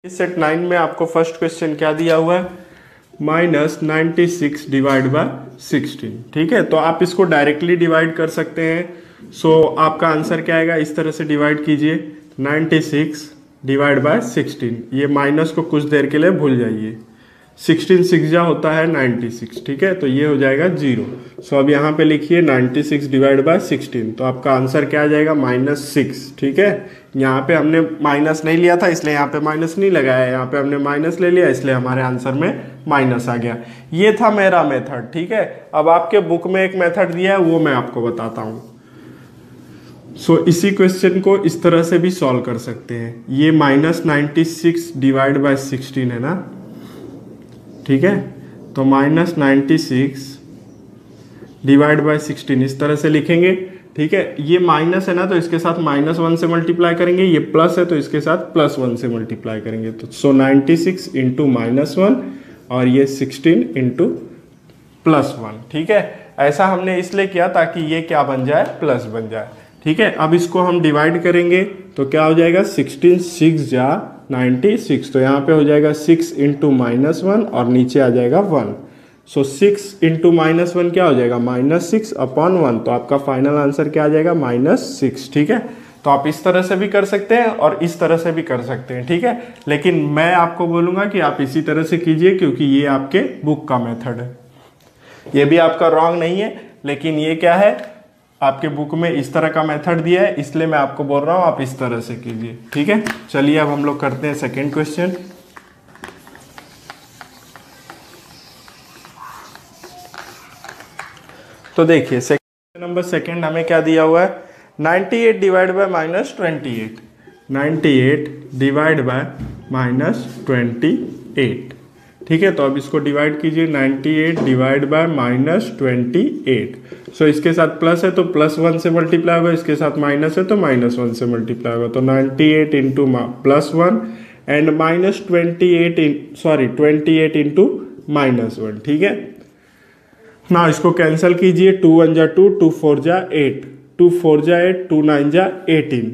इस सेट 9 में आपको फर्स्ट क्वेश्चन क्या दिया हुआ है, -96 डिवाइड बाय 16। ठीक है, तो आप इसको डायरेक्टली डिवाइड कर सकते हैं। सो आपका आंसर क्या आएगा, इस तरह से डिवाइड कीजिए 96 डिवाइड बाय 16। ये माइनस को कुछ देर के लिए भूल जाइए। 16 6 होता है 96। ठीक है, तो ये हो जाएगा 0। सो अब यहाँ पे लिखिए 96 डिवाइड बाय 16, तो आपका आंसर क्या आ जाएगा -6। ठीक है, यहाँ पे हमने माइनस नहीं लिया था इसलिए यहाँ पे माइनस नहीं लगाया, यहाँ पे हमने माइनस ले लिया इसलिए हमारे आंसर में माइनस आ गया। ये था मेरा मेथड। ठीक है, अब आपके बुक में एक मेथड दिया है वो मैं आपको बताता हूँ। सो इसी क्वेश्चन को इस तरह से भी सॉल्व कर सकते हैं। ये -96 डिवाइड बाय 16 है ना। ठीक है, तो -96 डिवाइड बाय 16 इस तरह से लिखेंगे। ठीक है, ये माइनस है ना तो इसके साथ -1 से मल्टीप्लाई करेंगे, ये प्लस है तो इसके साथ +1 से मल्टीप्लाई करेंगे। तो 96 इंटू -1 और ये 16 इंटू +1। ठीक है, ऐसा हमने इसलिए किया ताकि ये क्या बन जाए, प्लस बन जाए। ठीक है, अब इसको हम डिवाइड करेंगे तो क्या हो जाएगा, 16 6 जा 96, तो यहाँ पे हो जाएगा 6 इंटू -1 और नीचे आ जाएगा 1। सो 6 इंटू -1 क्या हो जाएगा, -6 अपॉन 1। तो आपका फाइनल आंसर क्या आ जाएगा, -6। ठीक है, तो आप इस तरह से भी कर सकते हैं और इस तरह से भी कर सकते हैं। ठीक है, लेकिन मैं आपको बोलूंगा कि आप इसी तरह से कीजिए क्योंकि ये आपके बुक का मेथड है। ये भी आपका रॉन्ग नहीं है, लेकिन ये क्या है, आपके बुक में इस तरह का मेथड दिया है इसलिए मैं आपको बोल रहा हूं आप इस तरह से कीजिए। ठीक है, चलिए अब हम लोग करते हैं सेकेंड क्वेश्चन। तो देखिए सेक्शन नंबर सेकेंड हमें क्या दिया हुआ है, 98 डिवाइड बाय -28। 98 divide by -28। ठीक है, तो अब इसको डिवाइड कीजिए 98 डिवाइड बाय -28। सो इसके साथ प्लस है तो +1 से मल्टीप्लाई होगा, इसके साथ माइनस है तो -1 से मल्टीप्लाई होगा। तो 98 इंटू +1 एंड -28 इंटू -1। ठीक है, ना इसको कैंसिल कीजिए, 2 1 जा 2, 2 4 जा 8, 2 4 जा 8, 2 9 जा 18।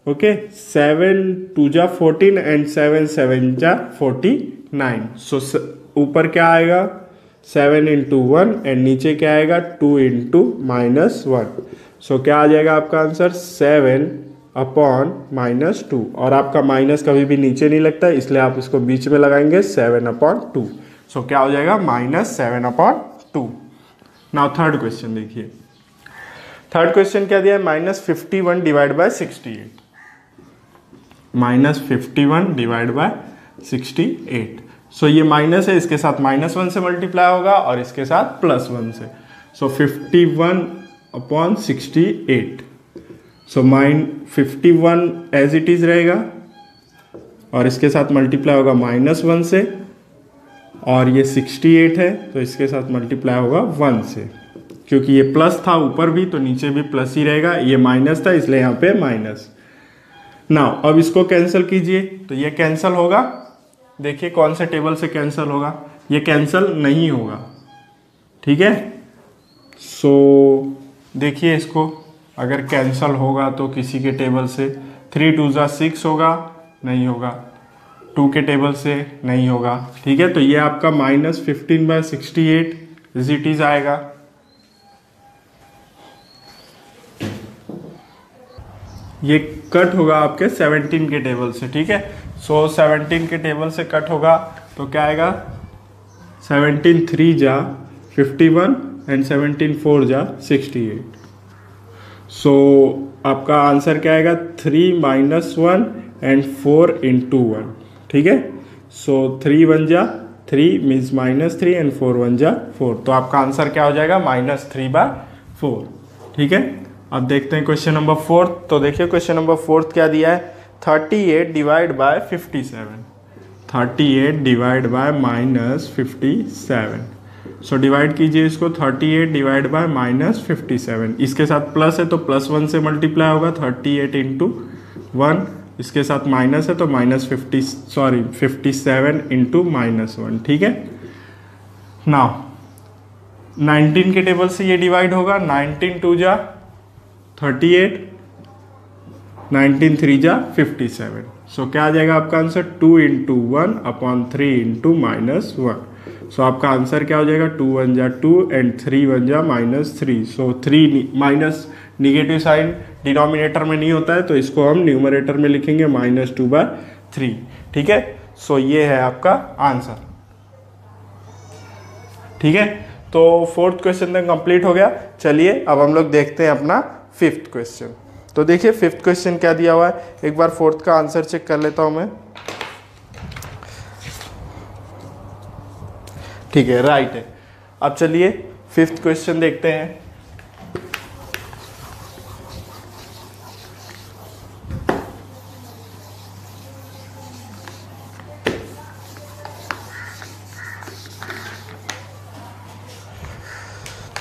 ओके, 7 2 जा 14 एंड 7 7 जा 49। सो ऊपर क्या आएगा, 7 इंटू 1 एंड नीचे क्या आएगा, 2 इंटू -1। सो क्या आ जाएगा आपका आंसर, 7 अपॉन -2। और आपका माइनस कभी भी नीचे नहीं लगता इसलिए आप इसको बीच में लगाएंगे, 7 अपॉन 2। सो क्या हो जाएगा, -7 अपॉन 2। नाउ थर्ड क्वेश्चन देखिए। थर्ड क्वेश्चन क्या दिया है, -51 डिवाइड बाय 68। -51 divide by 68। सो ये माइनस है, इसके साथ -1 से मल्टीप्लाई होगा और इसके साथ +1 से। So 51 upon 68। So 51 as it is रहेगा और इसके साथ मल्टीप्लाई होगा -1 से, और ये 68 है तो इसके साथ मल्टीप्लाई होगा 1 से। क्योंकि ये प्लस था ऊपर भी तो नीचे भी प्लस ही रहेगा, ये माइनस था इसलिए यहाँ पे माइनस। नाउ अब इसको कैंसिल कीजिए तो ये कैंसिल होगा। देखिए कौन से टेबल से कैंसिल होगा, ये कैंसिल नहीं होगा। ठीक है, सो देखिए इसको अगर कैंसिल होगा तो किसी के टेबल से 3 2 जा 6 होगा, नहीं होगा। 2 के टेबल से नहीं होगा। ठीक है, तो ये आपका -15 बाय 68 इज इट इज आएगा। ये कट होगा आपके 17 के टेबल से। ठीक है, सो 17 के टेबल से कट होगा तो क्या आएगा, 17 3 जा 51 एंड 17 4 जा 68। सो आपका आंसर क्या आएगा, 3 -1 एंड 4 इंटू 1। ठीक है, सो 3 1 जा 3 मीन्स -3 एंड 4 1 जा 4। तो आपका आंसर क्या हो जाएगा, -3/4। ठीक है, अब देखते हैं क्वेश्चन नंबर 4। तो देखिए क्वेश्चन नंबर 4 क्या दिया है, 38 divide by 57। 38 divide by -57। So divide कीजिए इसको, 38 डिवाइड बाय -57। इसके साथ प्लस है तो +1 से मल्टीप्लाई होगा, 38 इंटू 1। इसके साथ माइनस है तो -57 इंटू -1। ठीक है, नाउ 19 के टेबल से ये डिवाइड होगा, 19 2 जा 38, 19 3 जा 57। सो क्या आ जाएगा आपका answer 2 into 1 upon 3 into minus 1। सो आपका आंसर क्या हो जाएगा 2 1 जा 2 एंड 3 1 जा -3। सो 3 माइनस निगेटिव साइन डिनोमिनेटर में नहीं होता है तो इसको हम न्यूमरेटर में लिखेंगे -2/3। ठीक है, सो ये है आपका आंसर। ठीक है, तो फोर्थ क्वेश्चन तक कंप्लीट हो गया। चलिए अब हम लोग देखते हैं अपना फिफ्थ क्वेश्चन। तो देखिए फिफ्थ क्वेश्चन क्या दिया हुआ है, एक बार फोर्थ का आंसर चेक कर लेता हूं मैं। ठीक है, राइट है। अब चलिए फिफ्थ क्वेश्चन देखते हैं।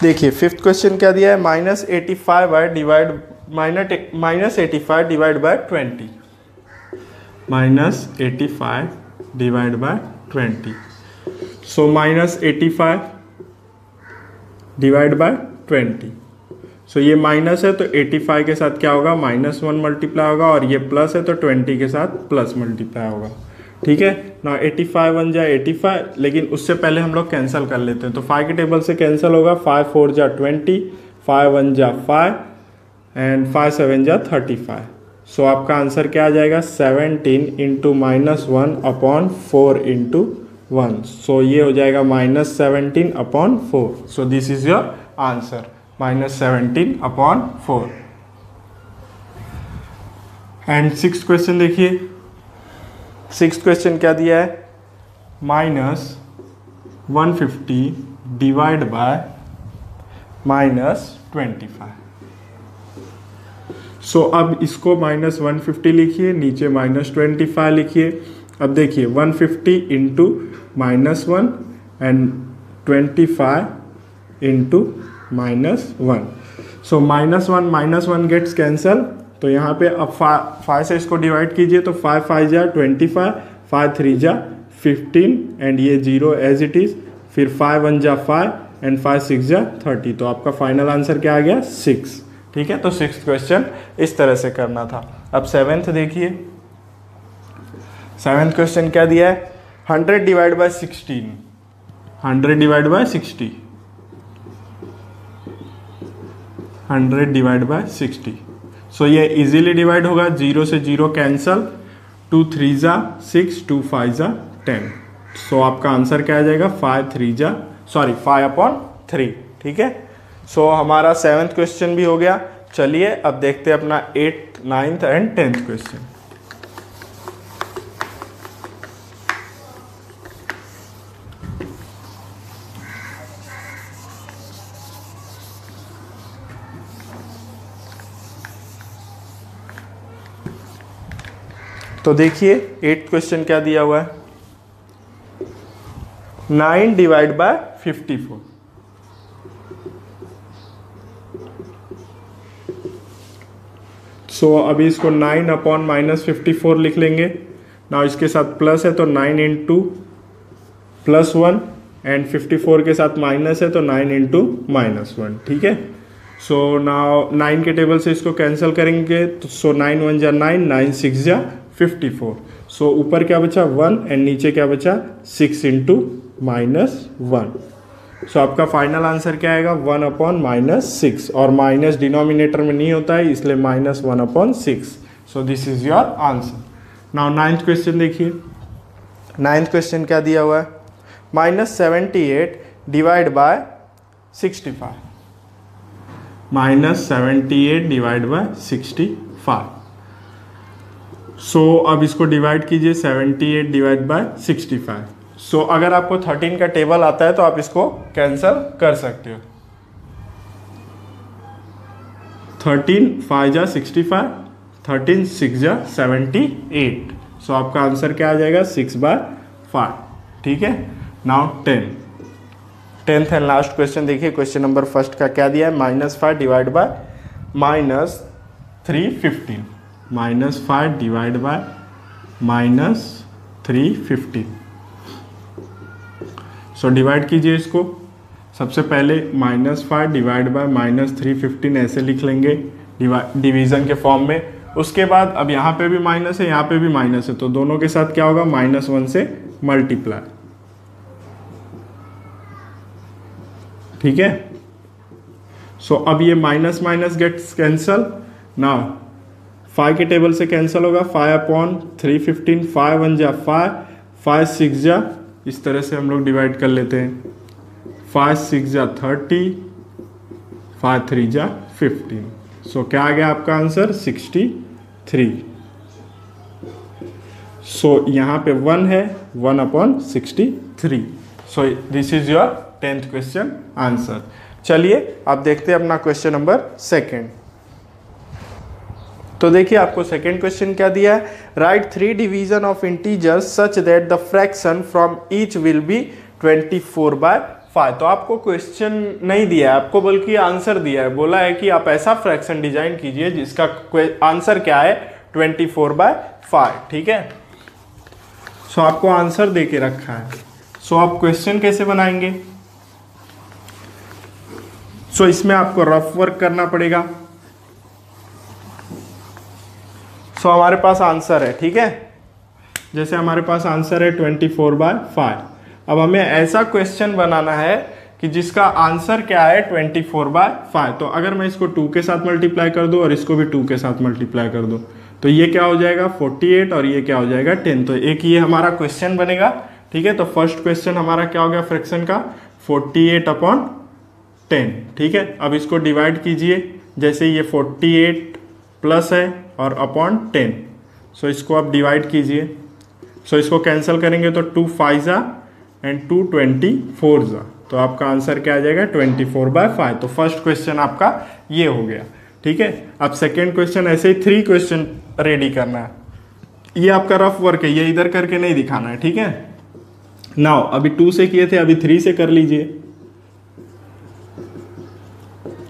देखिए फिफ्थ क्वेश्चन क्या दिया है, -85 divide by 20, -85 divide by 20। So -85 divide by 20। सो ये माइनस है तो 85 के साथ क्या होगा -1 मल्टीप्लाई होगा, और ये प्लस है तो 20 के साथ प्लस मल्टीप्लाई होगा। ठीक है ना, 85 1 जा 85, लेकिन उससे पहले हम लोग कैंसिल कर लेते हैं। तो 5 के टेबल से कैंसिल होगा, 5 4 जा 20, 5 1 जा 5 एंड 5 7 जा 35। सो आपका आंसर क्या आ जाएगा 17 इंटू -1 अपॉन 4 इंटू 1। सो ये हो जाएगा -17 upon 4। So this is your answer, -17 upon 4। And sixth question देखिए, सिक्स्थ क्वेश्चन क्या दिया है, -150 डिवाइड बाय -25। सो अब इसको -150 लिखिए, नीचे -25 लिखिए। अब देखिए 150 into -1 and 25 into -1। So -1 gets cancel, तो यहाँ पे अब 5 से इसको डिवाइड कीजिए तो 5 5 जा 25, 5 3 जा 15 एंड ये 0 एज इट इज। फिर 5 1 जा 5 एंड 5 6 जा 30। तो आपका फाइनल आंसर क्या आ गया 6। ठीक है, तो सिक्स्थ क्वेश्चन इस तरह से करना था। अब सेवेंथ देखिए, सेवेंथ क्वेश्चन क्या दिया है, 100 divide by 16, 100 divide by 60, 100 divide by 60। सो ये इजीली डिवाइड होगा, 0 से 0 कैंसल, 2 3 जा 6, 2 5 जा 10। सो आपका आंसर क्या आ जाएगा 5 अपॉन 3। ठीक है, सो हमारा सेवेंथ क्वेश्चन भी हो गया। चलिए अब देखते हैं अपना 8th 9th and 10th question. तो देखिए 8th क्वेश्चन क्या दिया हुआ है, 9 डिवाइड बाय 54। सो अभी इसको 9 अपॉन -54 लिख लेंगे ना, इसके साथ प्लस है तो 9 इंटू +1 एंड 54 के साथ माइनस है तो 9 इंटू -1। ठीक है, सो नाउ 9 के टेबल से इसको कैंसिल करेंगे तो सो 9 1 जा 9, 9 6 जा 54। सो ऊपर क्या बचा 1 एंड नीचे क्या बचा 6 इंटू -1। सो आपका फाइनल आंसर क्या आएगा 1 अपॉन -6, और माइनस डिनोमिनेटर में नहीं होता है इसलिए -1 upon 6। So this is your answer. Now 9th question देखिए, 9th क्वेश्चन क्या दिया हुआ है, -78 डिवाइड बाय 65, -78 डिवाइड बाय 65। सो अब इसको डिवाइड कीजिए 78 डिवाइड बाय 65। सो अगर आपको 13 का टेबल आता है तो आप इसको कैंसल कर सकते हो। 13 5 जा 65, 13 6 जा 78। सो आपका आंसर क्या आ जाएगा 6/5। ठीक है, now 10th and last question देखिए, क्वेश्चन नंबर फर्स्ट का क्या दिया है, -5 divide by -315, -5 divide by -315। So divide कीजिए इसको, सबसे पहले -5 डिवाइड बाय -315 ऐसे लिख लेंगे डिवीज़न के फॉर्म में, उसके बाद अब यहाँ पे भी माइनस है, यहाँ पे भी माइनस है, तो दोनों के साथ क्या होगा, -1 से मल्टीप्लाई। ठीक है, सो अब ये minus minus gets cancel. Now 5 के टेबल से कैंसिल होगा, 5/315, 5 1 जा 5, 5 6 जा, इस तरह से हम लोग डिवाइड कर लेते हैं, 5 6 जा 30, 5 3 जा 15। सो क्या आ गया आपका आंसर, 63। सो यहाँ पे 1 है, 1/63। So this is your 10th question answer. चलिए अब देखते हैं अपना क्वेश्चन नंबर 2। तो देखिए आपको सेकेंड क्वेश्चन क्या दिया है, right 3 division of integers such that the fraction from each will be 24/5। तो आपको क्वेश्चन नहीं दिया है, आपको बल्कि आंसर दिया है, बोला है कि आप ऐसा फ्रैक्शन डिजाइन कीजिए जिसका आंसर क्या है, 24/5। ठीक है, सो आपको आंसर दे के रखा है। सो आप क्वेश्चन कैसे बनाएंगे, सो इसमें आपको रफ वर्क करना पड़ेगा। सो हमारे पास आंसर है, ठीक है, जैसे हमारे पास आंसर है 24/5। अब हमें ऐसा क्वेश्चन बनाना है कि जिसका आंसर क्या है, 24/5। तो अगर मैं इसको 2 के साथ मल्टीप्लाई कर दूं और इसको भी 2 के साथ मल्टीप्लाई कर दूं, तो ये क्या हो जाएगा, 48, और ये क्या हो जाएगा, 10। तो एक ये हमारा क्वेश्चन बनेगा। ठीक है, तो फर्स्ट क्वेश्चन हमारा क्या हो गया फ्रैक्शन का, 48/10। ठीक है, अब इसको डिवाइड कीजिए, जैसे ये 48 प्लस है और अपॉन 10। सो इसको आप डिवाइड कीजिए। सो इसको कैंसिल करेंगे तो 2 5 जा एंड 2 24 जा, तो आपका आंसर क्या आ जाएगा, 24/5। तो फर्स्ट क्वेश्चन आपका ये हो गया। ठीक है, अब सेकेंड क्वेश्चन, ऐसे ही 3 क्वेश्चन रेडी करना है। ये आपका रफ वर्क है, ये इधर करके नहीं दिखाना है। ठीक है, नाउ अभी 2 से किए थे, अभी 3 से कर लीजिए।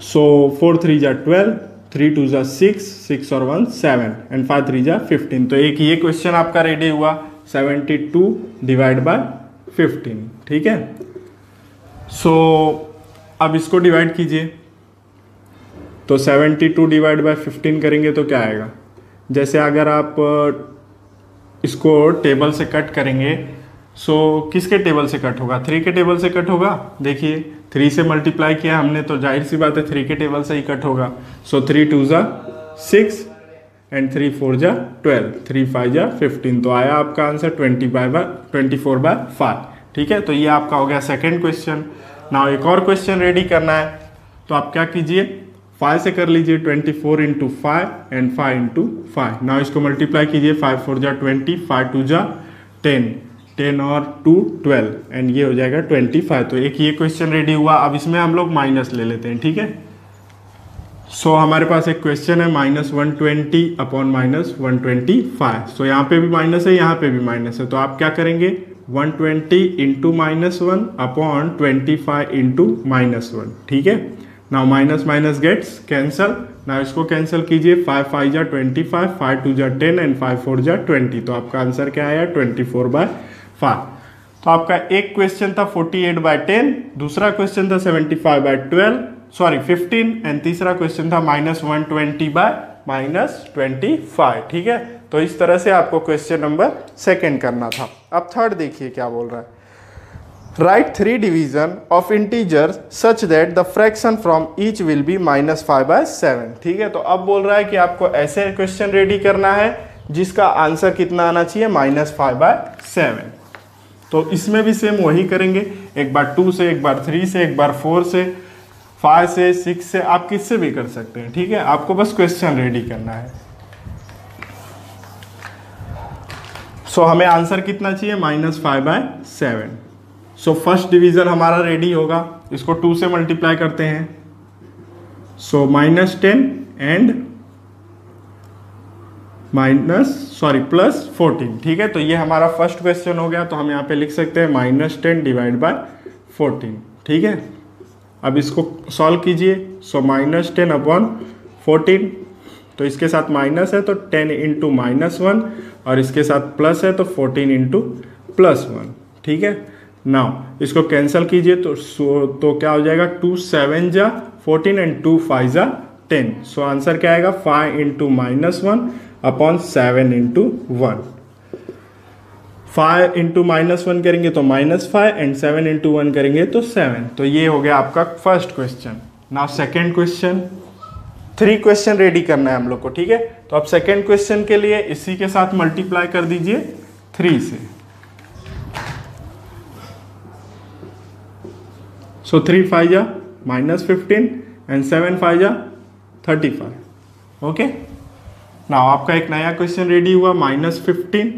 सो 4 3 जा 12, 3 2 जा 6, 6 और 1 7 एंड 5 3 जा 15। तो एक ये क्वेश्चन आपका रेडी हुआ, 72 डिवाइड बाय 15। ठीक है, सो अब इसको डिवाइड कीजिए, तो 72 डिवाइड बाय 15 करेंगे तो क्या आएगा, जैसे अगर आप इसको टेबल से कट करेंगे, सो किसके टेबल से कट होगा, 3 के टेबल से कट होगा। देखिए 3 से मल्टीप्लाई किया हमने, तो जाहिर सी बात है 3 के टेबल से ही कट होगा। सो 3 2 जा 6 एंड 3 4 जा 12, 3 5 जा 15। तो आया आपका आंसर 24/5। ठीक है, तो ये आपका हो गया सेकेंड क्वेश्चन। नाउ एक और क्वेश्चन रेडी करना है, तो आप क्या कीजिए, 5 से कर लीजिए, 24 इंटू 5 एंड 5 इंटू 5। नाउ इसको मल्टीप्लाई कीजिए, 5 4 जा 20, 5 2 जा 10, 10 और 2 12 एंड ये हो जाएगा 25। तो एक ये क्वेश्चन रेडी हुआ। अब इसमें हम लोग माइनस ले लेते हैं। ठीक है, सो हमारे पास एक क्वेश्चन है, -120 अपॉन -125। सो यहाँ पे भी माइनस है, यहाँ पे भी माइनस है, तो आप क्या करेंगे, 120 इंटू -1 अपॉन 25 इंटू -1। ठीक है, now minus minus gets cancel. Now इसको कैंसिल कीजिए, 5 5 जा 25, 5 2 जा 10 एंड 5 4 जा 20। तो आपका आंसर क्या आया, 24/5। तो आपका एक क्वेश्चन था 48/10, दूसरा क्वेश्चन था 15 एंड तीसरा क्वेश्चन था -120/-25। ठीक है, तो इस तरह से आपको क्वेश्चन नंबर 2 करना था। अब थर्ड देखिए क्या बोल रहा है, right 3 division of integers such that the fraction from each will be -5/7। ठीक है, तो अब बोल रहा है कि आपको ऐसे क्वेश्चन रेडी करना है जिसका आंसर कितना आना चाहिए, -5/7। तो इसमें भी सेम वही करेंगे, एक बार 2 से, एक बार 3 से, एक बार 4 से, 5 से, 6 से, आप किससे भी कर सकते हैं। ठीक है, आपको बस क्वेश्चन रेडी करना है। सो हमें आंसर कितना चाहिए, -5/7। सो फर्स्ट डिवीजन हमारा रेडी होगा, इसको 2 से मल्टीप्लाई करते हैं। सो -10 एंड +14। ठीक है, तो ये हमारा फर्स्ट क्वेश्चन हो गया। तो हम यहाँ पे लिख सकते हैं -10 डिवाइड बाय 14। ठीक है, अब इसको सॉल्व कीजिए। सो -10 अपॉन 14, तो इसके साथ माइनस है तो 10 इंटू -1 और इसके साथ प्लस है तो 14 इंटू +1। ठीक है, नाउ इसको कैंसिल कीजिए तो क्या हो जाएगा, 2 7 जा 14 एंड 2 5 जा 10। सो आंसर क्या आएगा 5 इंटू -1 अपॉन 7 इंटू 1। 5 इंटू -1 करेंगे तो -5 एंड 7 इंटू 1 करेंगे तो 7। तो ये हो गया आपका first question. Now second question, 3 question ready करना है हम लोग को, ठीक है। तो अब सेकेंड क्वेश्चन के लिए इसी के साथ मल्टीप्लाई कर दीजिए 3 से। सो 3 5 जा -15 एंड 7 5 जा 35। ओके, नाउ आपका एक नया क्वेश्चन रेडी हुआ -15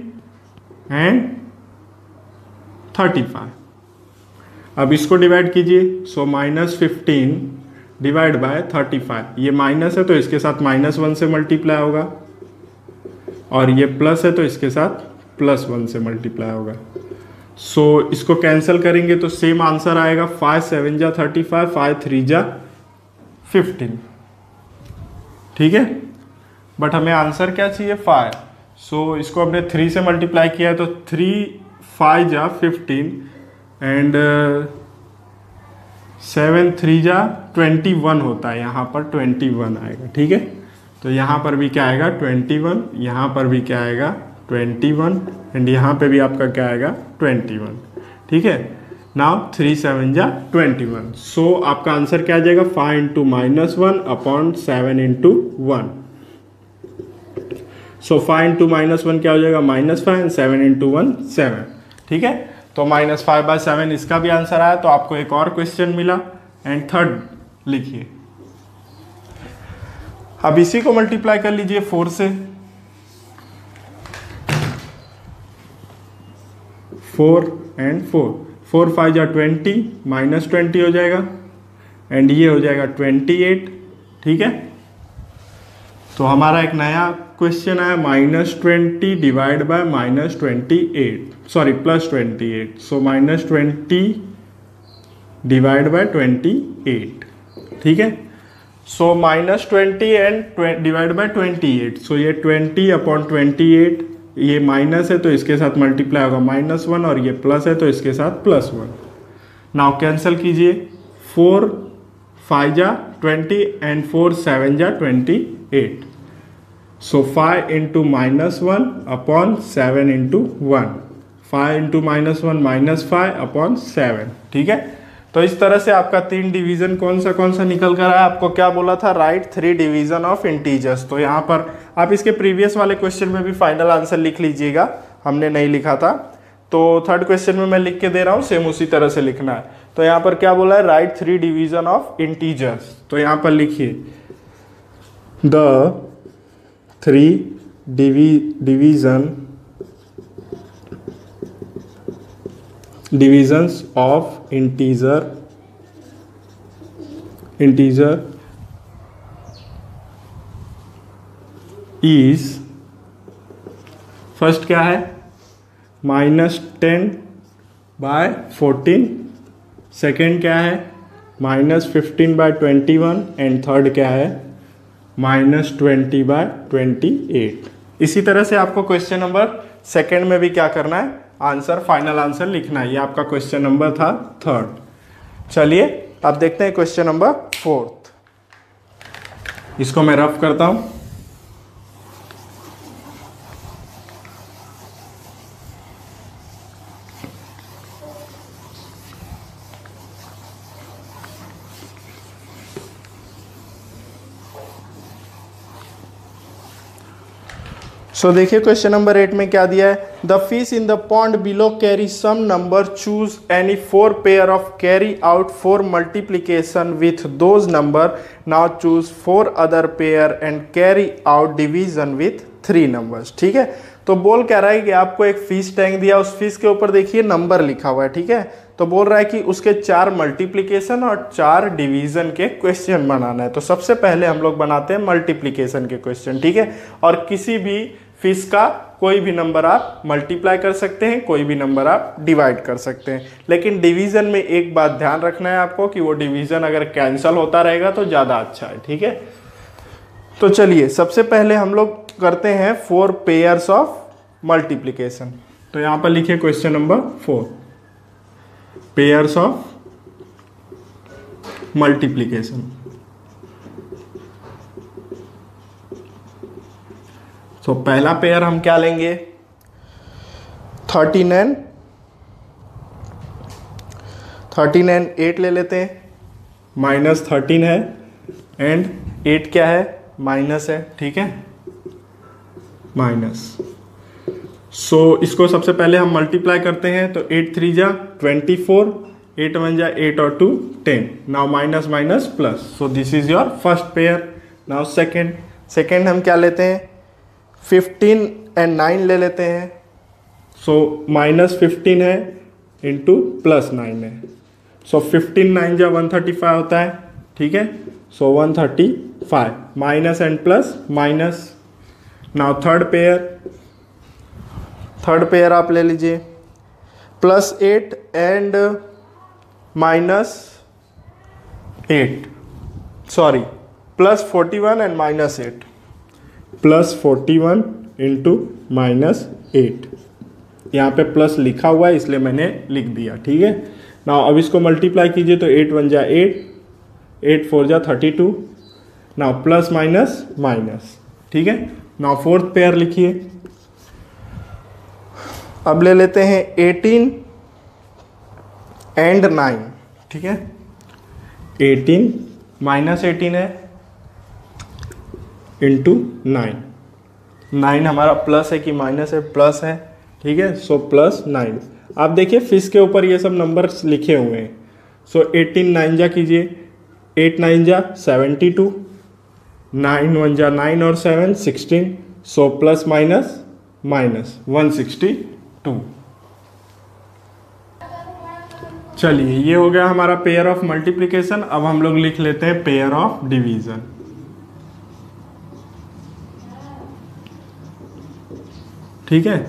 एंड 35। अब इसको डिवाइड कीजिए। सो -15 डिवाइड बाय 35, ये माइनस है तो इसके साथ -1 से मल्टीप्लाई होगा, और ये प्लस है तो इसके साथ +1 से मल्टीप्लाई होगा। सो इसको कैंसिल करेंगे तो सेम आंसर आएगा 5 7 जा 35, 5 3 जा 15, ठीक है। बट हमें आंसर क्या चाहिए 5। सो इसको हमने 3 से मल्टीप्लाई किया है तो 3 5 जा 15 एंड 7 3 जा 21 होता है, यहाँ पर 21 आएगा, ठीक है। तो यहाँ पर भी क्या आएगा 21, यहाँ पर भी क्या आएगा 21 एंड यहाँ पे भी आपका क्या आएगा 21, ठीक है। नाउ 3 7 जा 21। सो आपका आंसर क्या आ जाएगा 5 इंटू -1 अपॉन 7 इंटू 1। सो 5 इंटू -1 क्या हो जाएगा -5 एंड 7 इंटू 1 7, ठीक है। तो -5/7 इसका भी आंसर आया। तो आपको एक और क्वेश्चन मिला एंड थर्ड लिखिए। अब इसी को मल्टीप्लाई कर लीजिए 4 से। 4 एंड 4 5 जा 20 -20 हो जाएगा एंड ये हो जाएगा 28, ठीक है। तो हमारा एक नया क्वेश्चन आया -20 divide by -28, sorry +28। So -20 divide by 28, ठीक है। सो -20 एंड डिवाइड बाय 28। सो ये 20 अपॉन 28, ये माइनस है तो इसके साथ मल्टीप्लाई होगा -1, और ये प्लस है तो इसके साथ +1। नाउ कैंसिल कीजिए। 4 5 जा 20 एंड 4 7 जा 28। सो 5 into -1 upon 7 into 1। 5 into -1 -5 upon 7, ठीक है। तो इस तरह से आपका 3 डिवीजन कौन सा निकल कर आया। आपको क्या बोला था, राइट 3 डिवीजन ऑफ इंटीजर्स। तो यहाँ पर आप इसके प्रीवियस वाले क्वेश्चन में भी फाइनल आंसर लिख लीजिएगा, हमने नहीं लिखा था। तो थर्ड क्वेश्चन में मैं लिख के दे रहा हूँ, सेम उसी तरह से लिखना है। तो यहाँ पर क्या बोला है, राइट 3 डिवीजन ऑफ इंटीजर्स। तो यहाँ पर लिखिए the 3 divisions of integer is, first क्या है -10/14, सेकेंड क्या है -15/21 एंड थर्ड क्या है -20/28। इसी तरह से आपको क्वेश्चन नंबर सेकेंड में भी क्या करना है, आंसर फाइनल आंसर लिखना है। ये आपका क्वेश्चन नंबर था थर्ड। चलिए अब देखते हैं क्वेश्चन नंबर फोर्थ। इसको मैं रफ करता हूं। सो देखिए क्वेश्चन नंबर 8 में क्या दिया है, the fish in the pond below carry some number, choose any 4 pair of carry out 4 multiplication with those number, now choose 4 other pair and carry out division with 3 numbers. ठीक है, तो बोल कह रहा है कि आपको एक फिश टैंक दिया, उस फिश के ऊपर देखिए नंबर लिखा हुआ है। ठीक है, तो बोल रहा है कि उसके 4 मल्टीप्लीकेशन और 4 डिवीजन के क्वेश्चन बनाना है। तो सबसे पहले हम लोग बनाते हैं मल्टीप्लीकेशन के क्वेश्चन। ठीक है, और किसी भी फिश का कोई भी नंबर आप मल्टीप्लाई कर सकते हैं, कोई भी नंबर आप डिवाइड कर सकते हैं। लेकिन डिवीजन में एक बात ध्यान रखना है आपको कि वो डिवीजन अगर कैंसिल होता रहेगा तो ज़्यादा अच्छा है। ठीक है, तो चलिए सबसे पहले हम लोग करते हैं 4 पेयर्स ऑफ मल्टीप्लीकेशन। तो यहाँ पर लिखिए question number 4, pairs of multiplication. So पहला पेयर हम क्या लेंगे, 13 एंड 8 ले लेते हैं। -13 है एंड 8 क्या है, माइनस है, ठीक है, माइनस। सो इसको सबसे पहले हम मल्टीप्लाई करते हैं, तो 8 3 जा 24, 8 1 जा 8 और 2 10। Now minus minus plus, so this is your first pair. Now second हम क्या लेते हैं, 15 एंड 9 ले लेते हैं। सो -15 है इंटू +9 है, सो 15 9 जा 135 होता है, ठीक है। सो 135 minus and plus minus. Now third pair आप ले लीजिए, +8 एंड -8, सॉरी +41 एंड -8, +41 इंटू -8। यहाँ पे प्लस लिखा हुआ है इसलिए मैंने लिख दिया, ठीक है। नाउ अब इसको मल्टीप्लाई कीजिए, तो 8 1 जा 8, 8 4 जा 32। नाउ प्लस माइनस माइनस, ठीक है। नाउ फोर्थ पेयर लिखिए। अब ले लेते हैं 18 एंड 9, ठीक है। 18 -18 है इंटू 9 हमारा प्लस है कि माइनस है, प्लस है, ठीक है। सो +9। आप देखिए फिश के ऊपर ये सब नंबर्स लिखे हुए हैं। सो 18 9 जा कीजिए, 8 9 जा 72, 9 1 जा 9 और 7 16, सो प्लस माइनस माइनस 162। चलिए ये हो गया हमारा पेयर ऑफ मल्टीप्लिकेशन। अब हम लोग लिख लेते हैं पेयर ऑफ डिवीजन। ठीक है,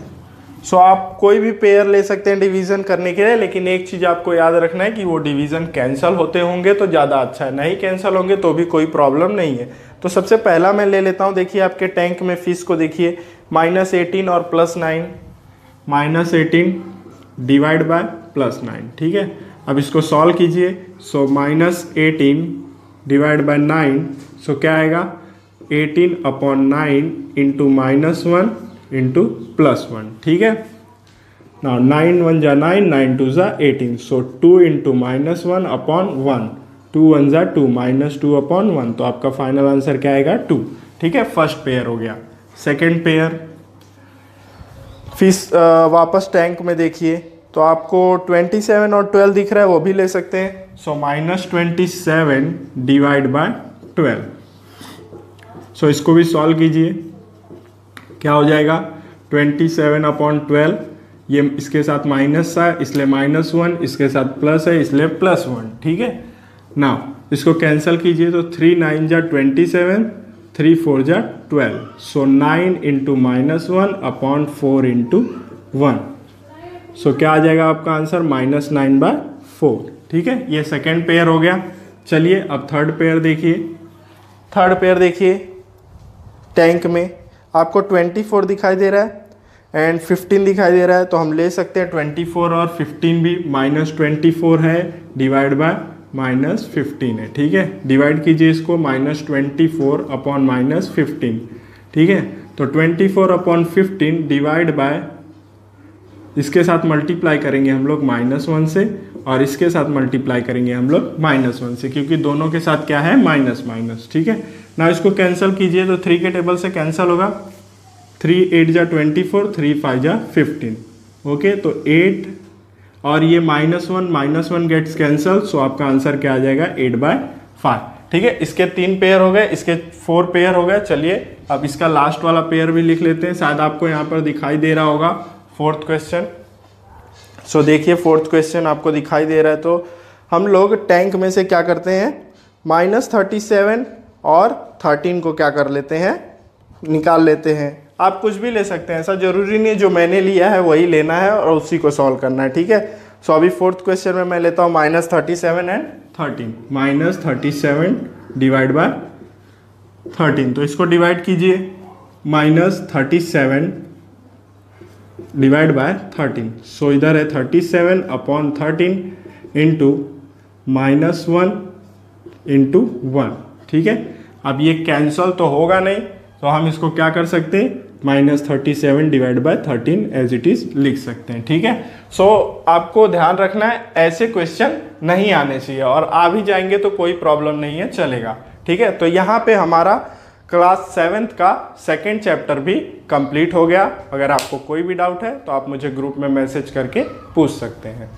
सो आप कोई भी पेयर ले सकते हैं डिवीजन करने के लिए, लेकिन एक चीज आपको याद रखना है कि वो डिवीजन कैंसल होते होंगे तो ज़्यादा अच्छा है, नहीं कैंसल होंगे तो भी कोई प्रॉब्लम नहीं है। तो सबसे पहला मैं ले लेता हूँ, देखिए आपके टैंक में फिश को देखिए, -18 और +9, -18 डिवाइड बाय +9, ठीक है। अब इसको सॉल्व कीजिए, सो -18 डिवाइड बाय 9, सो क्या आएगा 18/9 इंटू -1 इंटू +1, ठीक है। नाउ 9 1 जा 9, 9 2 जा 18, सो 2 इंटू -1/1, 2 1 जा 2, -2/1, तो आपका फाइनल आंसर क्या आएगा 2, ठीक है। फर्स्ट पेयर हो गया। सेकेंड पेयर, फिश वापस टैंक में देखिए, तो आपको 27 और 12 दिख रहा है, वो भी ले सकते हैं। सो -27 डिवाइड बाय 12, सो इसको भी सॉल्व कीजिए, क्या हो जाएगा 27/12, ये इसके साथ माइनस है इसलिए -1, इसके साथ प्लस है इसलिए +1, ठीक है। नाउ इसको कैंसिल कीजिए, तो 3 9 जा 27, 3 4 जा 12, सो 9 इंटू -1/4 इंटू 1, सो क्या आ जाएगा आपका आंसर -9/4, ठीक है। ये सेकेंड पेयर हो गया। चलिए अब थर्ड पेयर देखिए, टैंक में आपको 24 दिखाई दे रहा है एंड 15 दिखाई दे रहा है, तो हम ले सकते हैं 24 और 15 भी। -24 है डिवाइड बाय -15 है, ठीक है। डिवाइड कीजिए इसको, -24/-15, ठीक है। तो 24/15 डिवाइड बाय, इसके साथ मल्टीप्लाई करेंगे हम लोग -1 से, और इसके साथ मल्टीप्लाई करेंगे हम लोग -1 से, क्योंकि दोनों के साथ क्या है माइनस माइनस, ठीक है ना। इसको कैंसिल कीजिए, तो 3 के टेबल से कैंसिल होगा, 3 8 जा 24, 3 5 जा 15, ओके। तो 8 और ये -1 गेट्स कैंसल, सो आपका आंसर क्या आ जाएगा 8/5, ठीक है। इसके 3 पेयर हो गए, इसके 4 पेयर हो गए। चलिए अब इसका लास्ट वाला पेयर भी लिख लेते हैं, शायद आपको यहाँ पर दिखाई दे रहा होगा, फोर्थ क्वेश्चन। सो देखिए फोर्थ क्वेश्चन आपको दिखाई दे रहा है, तो हम लोग टैंक में से क्या करते हैं, -37 और 13 को क्या कर लेते हैं, निकाल लेते हैं। आप कुछ भी ले सकते हैं, ऐसा जरूरी नहीं जो मैंने लिया है वही लेना है और उसी को सॉल्व करना है, ठीक है। सो अभी फोर्थ क्वेश्चन में मैं लेता हूँ -37 एंड 13, -37 डिवाइड बाय 13, तो इसको डिवाइड कीजिए, -37 डिवाइड बाय 13, सो इधर है 37/13 इंटू -1 इंटू 1, ठीक है। अब ये कैंसल तो होगा नहीं, तो हम इसको क्या कर सकते हैं, -37 divide by 13 as it is लिख सकते हैं। ठीक है, सो आपको ध्यान रखना है ऐसे क्वेश्चन नहीं आने चाहिए, और आ भी जाएंगे तो कोई प्रॉब्लम नहीं है, चलेगा। ठीक है, तो यहाँ पे हमारा क्लास 7th का सेकेंड चैप्टर भी कंप्लीट हो गया। अगर आपको कोई भी डाउट है तो आप मुझे ग्रुप में मैसेज करके पूछ सकते हैं।